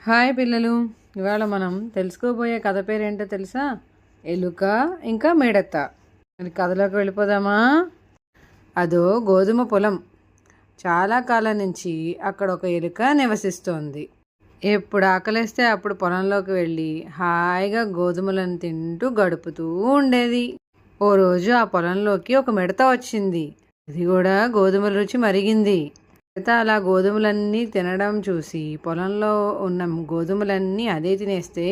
Hi పిల్లలు, ఇవాళ మనం తెలుసుకోబోయే కథ పేరేంటో తెలుసా? ఎలుక ఇంకా మిడత. మరి కథలోకి వెళ్ళిపోదామా? అదో గోధుమ పొలం. చాలా కాలం నుంచి అక్కడ ఒక ఎలుక నివసిస్తోంది. ఎప్పుడు ఆకలిస్తే అప్పుడు పొలంలోకి వెళ్ళి హాయిగా గోధుమలను తింటూ గడుపుతూ ఉండేది. ఓ రోజు ఆ పొలంలోకి ఒక మిడత వచ్చింది. అది కూడా గోధుమల రుచి మరిగింది. మిగత అలా గోధుమలన్నీ తినడం చూసి పొలంలో ఉన్న గోధుమలన్నీ అదే తినేస్తే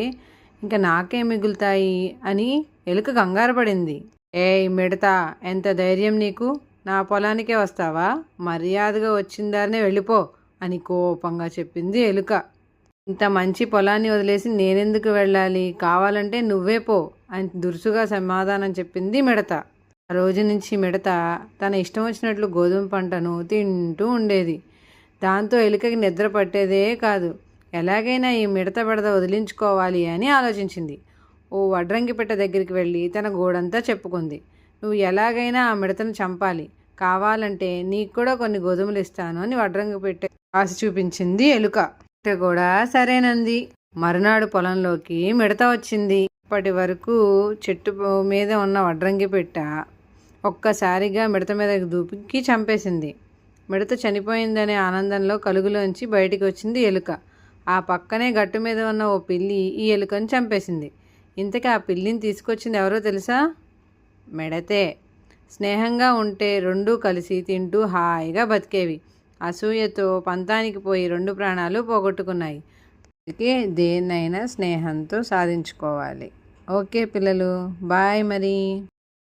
ఇంకా నాకే మిగులుతాయి అని ఎలుక కంగారు పడింది. ఏయ్ మిడతా, ఎంత ధైర్యం నీకు? నా పొలానికే వస్తావా? మర్యాదగా వచ్చిన దారినే వెళ్ళిపో అని కోపంగా చెప్పింది ఎలుక. ఇంత మంచి పొలాన్ని వదిలేసి నేనెందుకు వెళ్ళాలి? కావాలంటే నువ్వే పో అని దురుసుగా సమాధానం చెప్పింది మిడత. ఆ రోజు నుంచి మిడత తన ఇష్టం వచ్చినట్లు గోధుమ పంటను తింటూ ఉండేది. దాంతో ఎలుకకి నిద్ర పట్టేదే కాదు. ఎలాగైనా ఈ మిడత బెడద వదిలించుకోవాలి అని ఆలోచించింది. ఓ వడ్రంగి పెట్టె దగ్గరికి వెళ్ళి తన గోడంతా చెప్పుకుంది. నువ్వు ఎలాగైనా ఆ మిడతను చంపాలి, కావాలంటే నీకు కూడా కొన్ని గోధుమలు ఇస్తాను అని వడ్రంగి పెట్టె ఆశ చూపించింది ఎలుక. మిడత కూడా సరేనంది. మరునాడు పొలంలోకి మిడత వచ్చింది. అప్పటి వరకు చెట్టు మీద ఉన్న వడ్రంగి పెట్ట ఒక్కసారిగా మిడత మీదకి దూకి చంపేసింది. మిడత చనిపోయిందనే ఆనందంలో కలుగులోంచి బయటికి వచ్చింది ఎలుక. ఆ పక్కనే గట్టు మీద ఉన్న ఓ పిల్లి ఈ ఎలుకను చంపేసింది. ఇంతకీ ఆ పిల్లిని తీసుకొచ్చింది ఎవరో తెలుసా? మిడతే. స్నేహంగా ఉంటే రెండూ కలిసి తింటూ హాయిగా బతికేవి. అసూయతో పంతానికి పోయి రెండు ప్రాణాలు పోగొట్టుకున్నాయి. అందుకే దేన్నైనా స్నేహంతో సాధించుకోవాలి. ఓకే పిల్లలు, బాయ్ మరి.